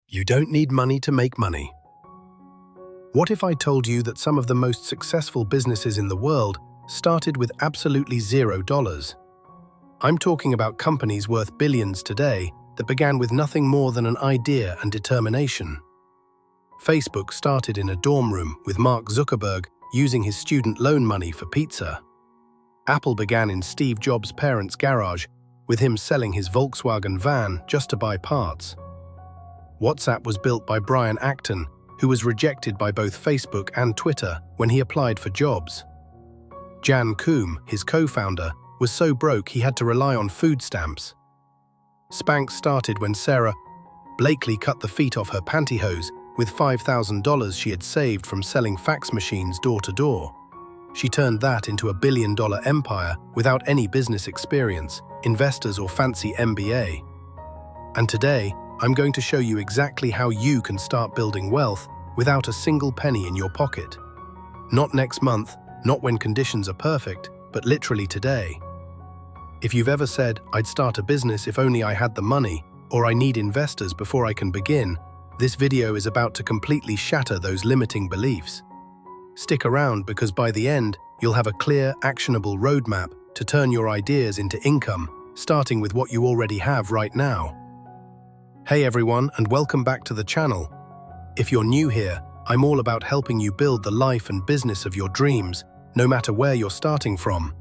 You don't need money to make money. What if I told you that some of the most successful businesses in the world started with absolutely $0? I'm talking about companies worth billions today that began with nothing more than an idea and determination. Facebook started in a dorm room with Mark Zuckerberg using his student loan money for pizza. Apple began in Steve Jobs' parents' garage with him selling his Volkswagen van just to buy parts. WhatsApp was built by Brian Acton, who was rejected by both Facebook and Twitter when he applied for jobs. Jan Koum, his co-founder, was so broke he had to rely on food stamps. Spanx started when Sarah Blakely cut the feet off her pantyhose with $5,000 she had saved from selling fax machines door to door. She turned that into a billion-dollar empire without any business experience, investors, or fancy MBA. And today, I'm going to show you exactly how you can start building wealth without a single penny in your pocket. Not next month, not when conditions are perfect, but literally today. If you've ever said, "I'd start a business if only I had the money," or "I need investors before I can begin," this video is about to completely shatter those limiting beliefs. Stick around because by the end, you'll have a clear, actionable roadmap to turn your ideas into income, starting with what you already have right now. Hey everyone, and welcome back to the channel. If you're new here, I'm all about helping you build the life and business of your dreams, no matter where you're starting from.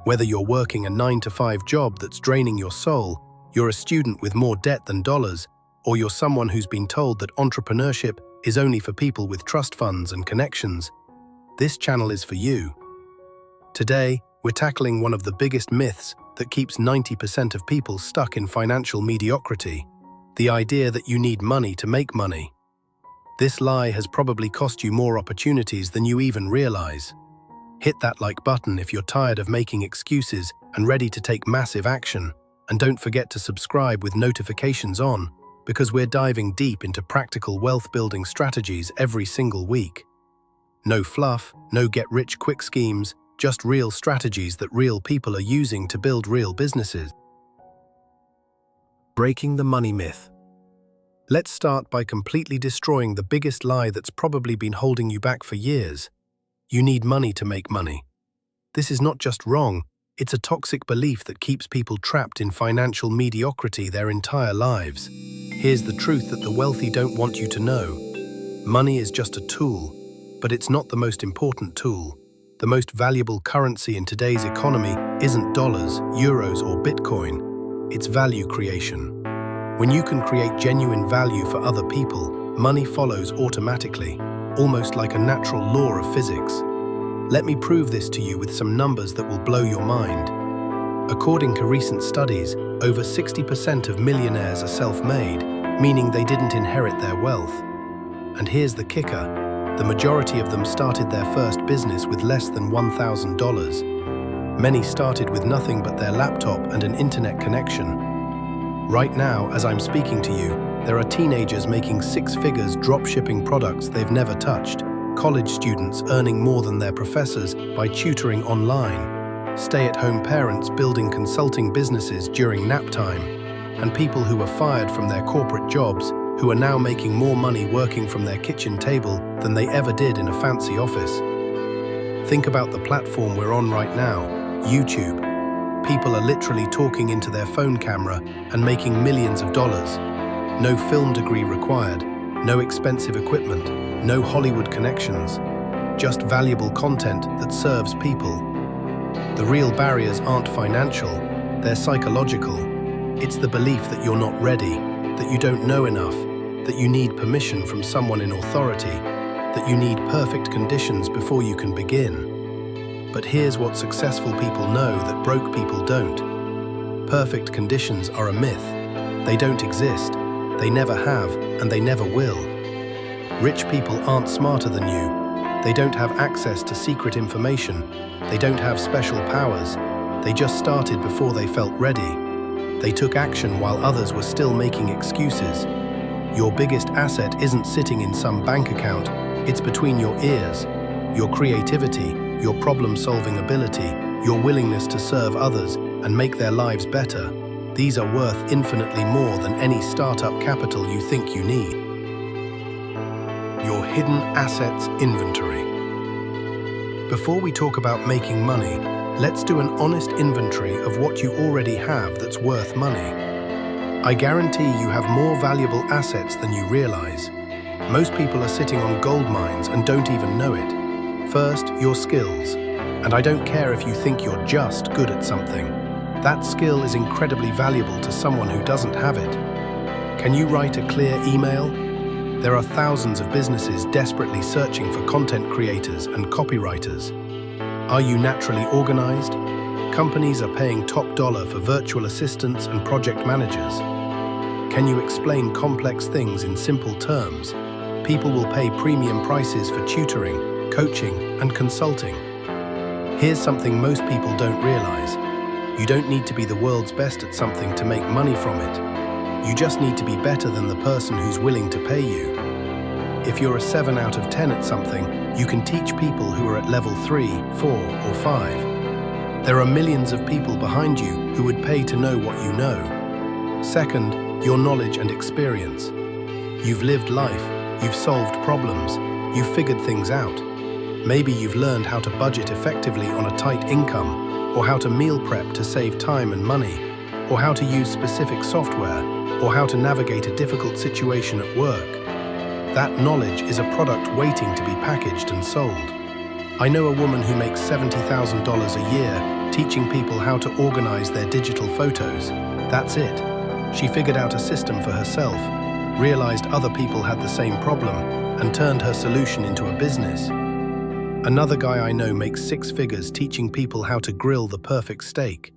Whether you're working a 9-to-5 job that's draining your soul, you're a student with more debt than dollars, or you're someone who's been told that entrepreneurship is only for people with trust funds and connections, this channel is for you. Today, we're tackling one of the biggest myths that keeps 90% of people stuck in financial mediocrity: the idea that you need money to make money. This lie has probably cost you more opportunities than you even realize. Hit that like button if you're tired of making excuses and ready to take massive action. And don't forget to subscribe with notifications on, because we're diving deep into practical wealth-building strategies every single week. No fluff, no get-rich-quick schemes, just real strategies that real people are using to build real businesses. Breaking the money myth. Let's start by completely destroying the biggest lie that's probably been holding you back for years. You need money to make money. This is not just wrong, it's a toxic belief that keeps people trapped in financial mediocrity their entire lives. Here's the truth that the wealthy don't want you to know. Money is just a tool, but it's not the most important tool. The most valuable currency in today's economy isn't dollars, euros, or Bitcoin. It's value creation. When you can create genuine value for other people, money follows automatically, almost like a natural law of physics. Let me prove this to you with some numbers that will blow your mind. According to recent studies, over 60% of millionaires are self-made, meaning they didn't inherit their wealth. And here's the kicker: the majority of them started their first business with less than $1,000. Many started with nothing but their laptop and an internet connection. Right now, as I'm speaking to you, there are teenagers making 6 figures drop-shipping products they've never touched, college students earning more than their professors by tutoring online, stay-at-home parents building consulting businesses during nap time, and people who were fired from their corporate jobs who are now making more money working from their kitchen table than they ever did in a fancy office. Think about the platform we're on right now, YouTube. People are literally talking into their phone camera and making millions of dollars. No film degree required, no expensive equipment, no Hollywood connections, just valuable content that serves people. The real barriers aren't financial, they're psychological. It's the belief that you're not ready, that you don't know enough, that you need permission from someone in authority, that you need perfect conditions before you can begin. But here's what successful people know that broke people don't. Perfect conditions are a myth. They don't exist, they never have, and they never will. Rich people aren't smarter than you. They don't have access to secret information. They don't have special powers. They just started before they felt ready. They took action while others were still making excuses. Your biggest asset isn't sitting in some bank account, it's between your ears. Your creativity, your problem-solving ability, your willingness to serve others and make their lives better. These are worth infinitely more than any startup capital you think you need. Your hidden assets inventory. Before we talk about making money, let's do an honest inventory of what you already have that's worth money. I guarantee you have more valuable assets than you realize. Most people are sitting on gold mines and don't even know it. First, your skills. And I don't care if you think you're just good at something. That skill is incredibly valuable to someone who doesn't have it. Can you write a clear email? There are thousands of businesses desperately searching for content creators and copywriters. Are you naturally organized? Companies are paying top dollar for virtual assistants and project managers. Can you explain complex things in simple terms? People will pay premium prices for tutoring, coaching, and consulting. Here's something most people don't realize. You don't need to be the world's best at something to make money from it. You just need to be better than the person who's willing to pay you. If you're a 7 out of 10 at something, you can teach people who are at level 3, 4, or 5. There are millions of people behind you who would pay to know what you know. Second, your knowledge and experience. You've lived life, you've solved problems, you've figured things out. Maybe you've learned how to budget effectively on a tight income, or how to meal prep to save time and money, or how to use specific software, or how to navigate a difficult situation at work. That knowledge is a product waiting to be packaged and sold. I know a woman who makes $70,000 a year teaching people how to organize their digital photos. That's it. She figured out a system for herself, realized other people had the same problem, and turned her solution into a business. Another guy I know makes 6 figures teaching people how to grill the perfect steak.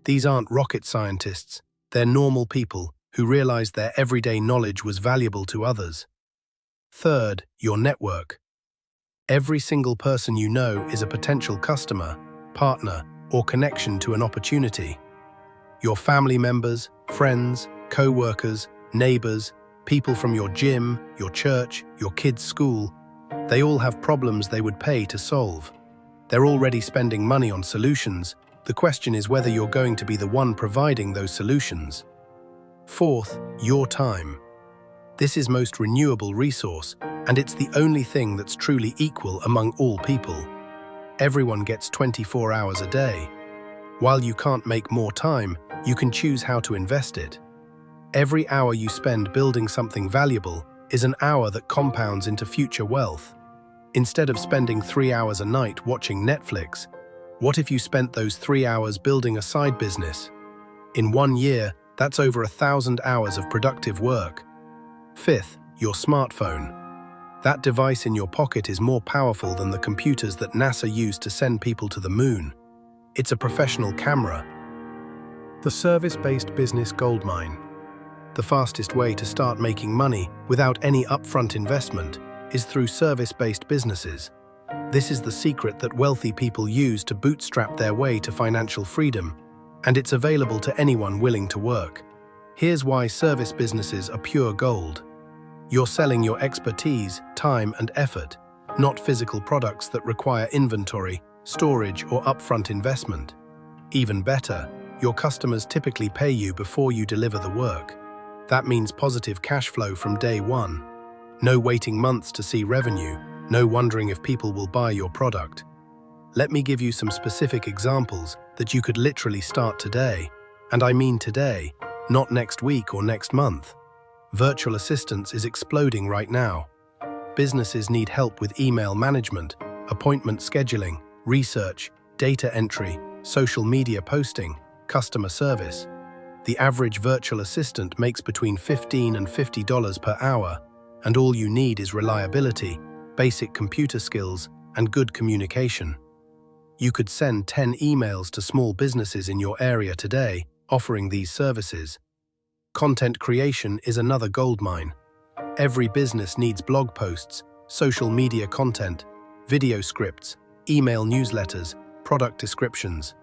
These aren't rocket scientists, they're normal people who realized their everyday knowledge was valuable to others. Third, your network. Every single person you know is a potential customer, partner, or connection to an opportunity. Your family members, friends, co-workers, neighbors, people from your gym, your church, your kids' school, they all have problems they would pay to solve. They're already spending money on solutions. The question is whether you're going to be the one providing those solutions. Fourth, your time. This is most renewable resource, and it's the only thing that's truly equal among all people. Everyone gets 24 hours a day. While you can't make more time, you can choose how to invest it. Every hour you spend building something valuable is an hour that compounds into future wealth. Instead of spending 3 hours a night watching Netflix, what if you spent those 3 hours building a side business? In 1 year, that's over 1,000 hours of productive work. Fifth, your smartphone. That device in your pocket is more powerful than the computers that NASA used to send people to the moon. It's a professional camera. The service-based business goldmine. The fastest way to start making money without any upfront investment is through service-based businesses. This is the secret that wealthy people use to bootstrap their way to financial freedom, and it's available to anyone willing to work. Here's why service businesses are pure gold. You're selling your expertise, time, and effort, not physical products that require inventory, storage, or upfront investment. Even better, your customers typically pay you before you deliver the work. That means positive cash flow from day one. No waiting months to see revenue, no wondering if people will buy your product. Let me give you some specific examples that you could literally start today. And I mean today, not next week or next month. Virtual assistants is exploding right now. Businesses need help with email management, appointment scheduling, research, data entry, social media posting, customer service. The average virtual assistant makes between $15 and $50 per hour, and all you need is reliability, basic computer skills, and good communication. You could send 10 emails to small businesses in your area today, offering these services. Content creation is another goldmine. Every business needs blog posts, social media content, video scripts, email newsletters, product descriptions.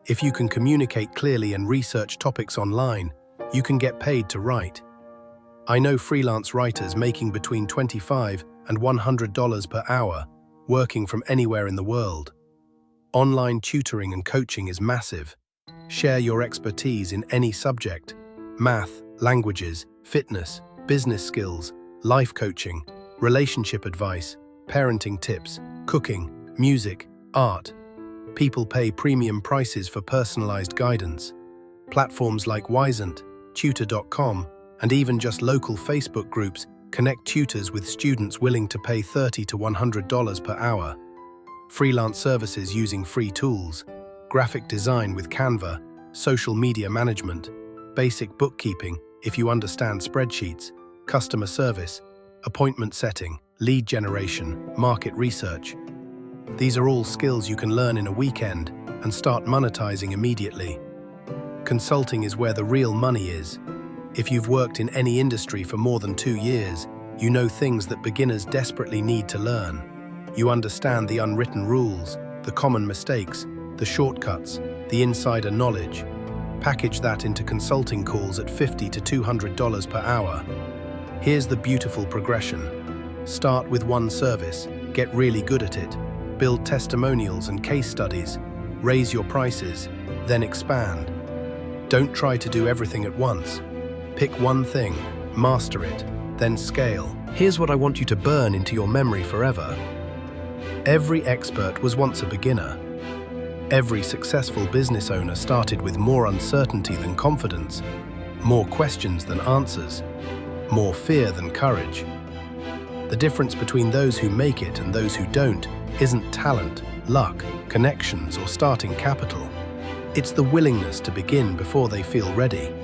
If you can communicate clearly and research topics online, you can get paid to write. I know freelance writers making between $25 and $100 per hour, working from anywhere in the world. Online tutoring and coaching is massive. Share your expertise in any subject: math, languages, fitness, business skills, life coaching, relationship advice, parenting tips, cooking, music, art. People pay premium prices for personalized guidance. Platforms like Wisent, tutor.com, and even just local Facebook groups connect tutors with students willing to pay $30 to $100 per hour. Freelance services using free tools, graphic design with Canva, social media management, basic bookkeeping if you understand spreadsheets, customer service, appointment setting, lead generation, market research. These are all skills you can learn in a weekend and start monetizing immediately. Consulting is where the real money is. If you've worked in any industry for more than 2 years, you know things that beginners desperately need to learn. You understand the unwritten rules, the common mistakes, the shortcuts, the insider knowledge. Package that into consulting calls at $50 to $200 per hour. Here's the beautiful progression. Start with one service, get really good at it, build testimonials and case studies, raise your prices, then expand. Don't try to do everything at once. Pick one thing, master it, then scale. Here's what I want you to burn into your memory forever. Every expert was once a beginner. Every successful business owner started with more uncertainty than confidence, more questions than answers, more fear than courage. The difference between those who make it and those who don't isn't talent, luck, connections, or starting capital. It's the willingness to begin before they feel ready.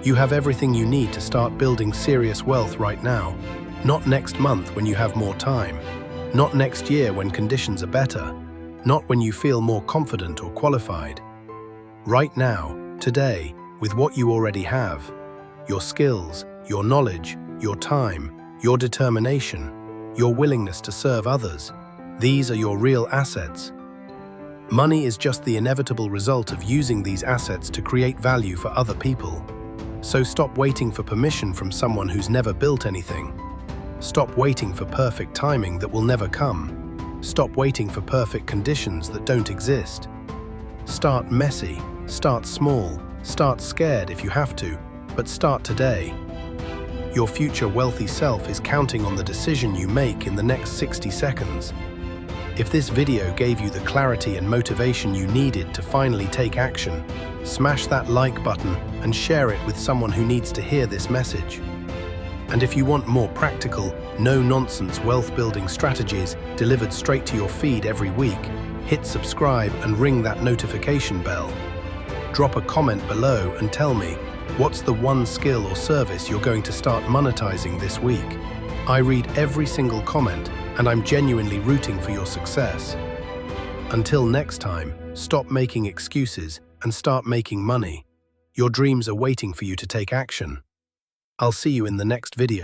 You have everything you need to start building serious wealth right now, not next month when you have more time, not next year when conditions are better, not when you feel more confident or qualified. Right now, today, with what you already have, your skills, your knowledge, your time, your determination, your willingness to serve others, these are your real assets. Money is just the inevitable result of using these assets to create value for other people. So stop waiting for permission from someone who's never built anything. Stop waiting for perfect timing that will never come. Stop waiting for perfect conditions that don't exist. Start messy, start small, start scared if you have to, but start today. Your future wealthy self is counting on the decision you make in the next 60 seconds. If this video gave you the clarity and motivation you needed to finally take action, smash that like button and share it with someone who needs to hear this message. And if you want more practical, no-nonsense wealth-building strategies delivered straight to your feed every week, hit subscribe and ring that notification bell. Drop a comment below and tell me, what's the one skill or service you're going to start monetizing this week? I read every single comment, and I'm genuinely rooting for your success. Until next time, stop making excuses and start making money. Your dreams are waiting for you to take action. I'll see you in the next video.